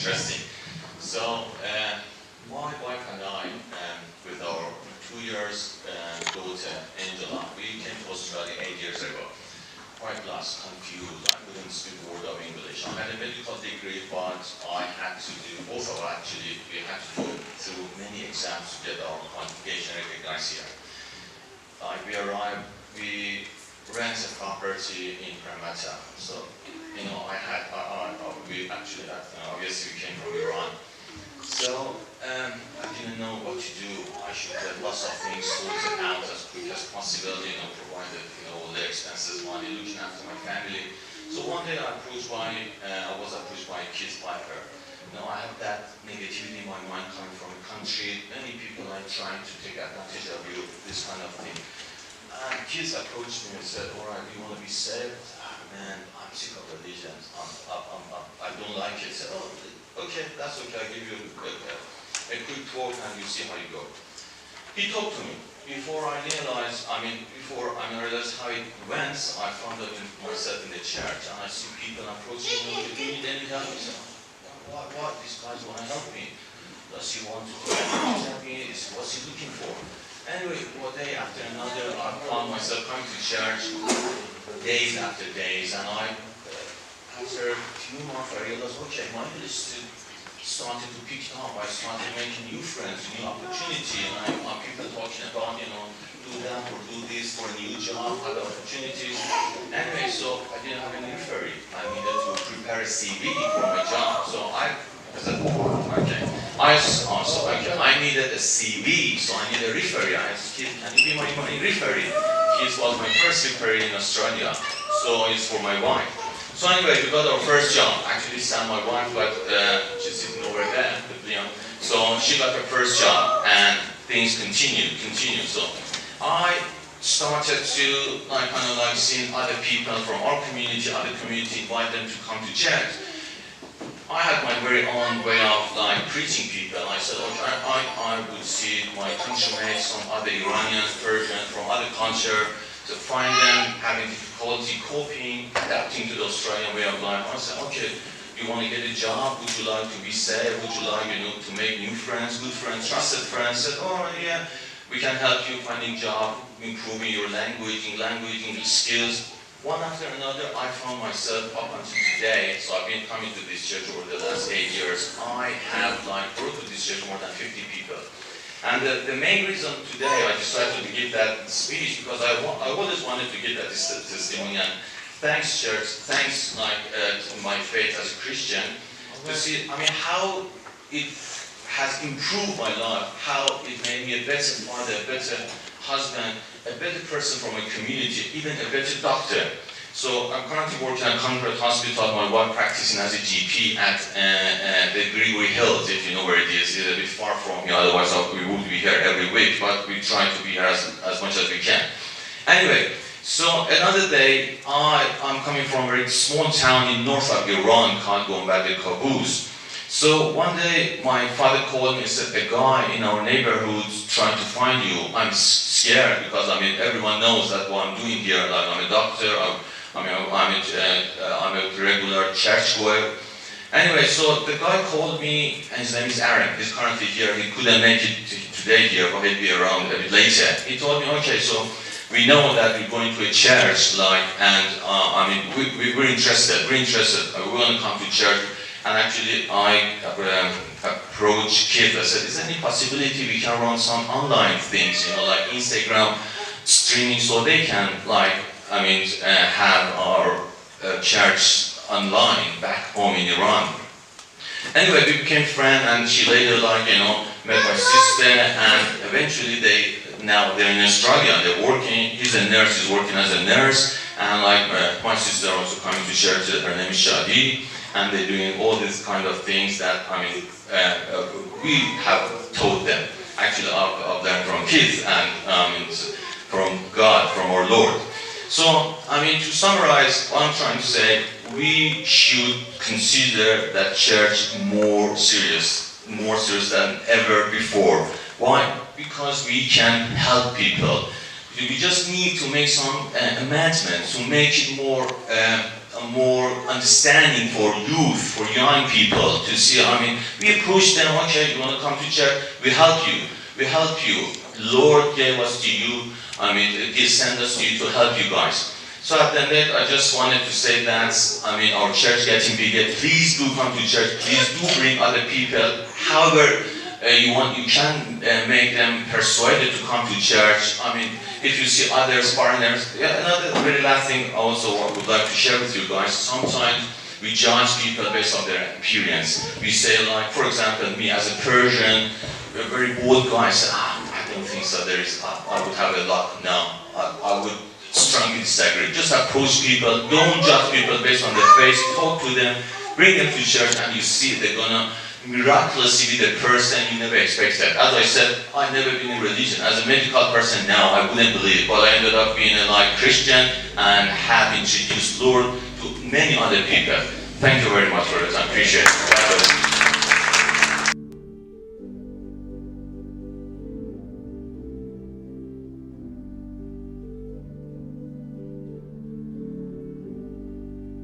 interesting. So, my wife and I, with our 2 years daughter, Angela, we came to Australia 8 years ago. Quite lost, confused, I couldn't speak a word of English. I had a medical degree, but I had to do, both of us actually, we had to go through many exams to get our qualification recognized here. We arrived, we rent a property in Parramatta. So, you know, we actually, obviously we came from Iran. So, I didn't know what to do. I should get lots of things sorted out as quick as possible, you know, provided, you know, all the expenses, money, looking after my family. So one day I was approached by Keith Piper. You know, I have that negativity in my mind coming from a country. Many people are trying to take advantage of you, this kind of thing. And Keith approached me and said, all right, you want to be saved? Man, I'm sick of religion. I don't like it. I said, oh, okay, that's okay. I'll give you a quick talk and you see how you go. He talked to me. Before I realized how it went, I found out myself in the church and I see people approaching me, do you need any help? I said, what? These guys want to help me. Does he want to help me? What's he looking for? Anyway, one day after another, I found myself coming to church days after days, and after a few months, I realized, okay, my ministry started to pick up. I started making new friends, new opportunity, and people talking about, you know, do that or do this for a new job, other opportunities. Anyway, so I didn't have any referee. I needed to prepare a CV for my job, so I needed a CV, so I needed a referee. I asked Keith, can you be my referee? Keith was my first referee in Australia, so it's for my wife. So anyway, we got our first job. Actually, Sam, my wife, but she's sitting over there. So she got her first job, and things continued. So I started to seeing other people from our community, other community, invite them to come to church. I had my very own way of preaching people. I said, okay, I would see my countrymen, some other Iranians, Persians from other culture, to find them having difficulty coping, adapting to the Australian way of life. I said, okay, you want to get a job? Would you like to be saved? Would you like, you know, to make new friends, good friends, trusted friends? I said, oh yeah, we can help you finding job, improving your language, English skills. One after another, I found myself up until today. So I've been coming to this church over the last 8 years. I have brought to this church more than 50 people. And the main reason today I decided to give that speech because I always wanted to give that testimony. And thanks, church, thanks to my faith as a Christian, to see, how it has improved my life, how it made me a better father, a better husband, a better person for my community, even a better doctor. So I'm currently working at Concord Hospital, my wife practicing as a GP at the Gregory Hills, if you know where it is. It's a bit far from here, otherwise we would be here every week, but we try to be here as much as we can. Anyway, so another day, I'm coming from a very small town in north of Iran called Qaboos. So one day, my father called me and said, a guy in our neighborhood trying to find you. I'm scared because, everyone knows that what I'm doing here, I'm a doctor, I'm a regular churchgoer. Anyway, so the guy called me, and his name is Aaron. He's currently here. He couldn't make it today here, but he'll be around a bit later. He told me, okay, so we know that we're going to a church, we're interested. We want to come to church. And actually, I approached Keith. I said, is there any possibility we can run some online things, like Instagram streaming, so they can, have our church online back home in Iran. Anyway, we became friends, and she later, met my sister, and eventually they're in Australia. They're working. He's a nurse. He's working as a nurse, and my sister also coming to church. Her name is Shadi. And they're doing all these kind of things that, we have taught them. Actually, I've learned from kids and from God, from our Lord. So, to summarize what I'm trying to say, we should consider that church more serious than ever before. Why? Because we can help people. We just need to make some amendments to make it more more understanding for youth, for young people to see. I mean, we push them. Okay, you want to come to church? We help you. We help you. Lord gave us to you. I mean, He sent us to you to help you guys. So at the end, I just wanted to say that, I mean, our church getting bigger. Please do come to church. Please do bring other people. However you can make them persuaded to come to church. I mean, if you see others, foreigners. Yeah, another very last thing also I would like to share with you guys. Sometimes we judge people based on their appearance. We say, like, for example, me as a Persian, a very bold guy, say, I don't think so. I would have a lot. No, I would strongly disagree. Just approach people. Don't judge people based on their face. Talk to them. Bring them to church, and you see they're gonna miraculously be the person you never expected. As I said, I've never been in religion. As a medical person now, I wouldn't believe it, but I ended up being a Christian and have introduced Lord to many other people. Thank you very much for it. I appreciate it.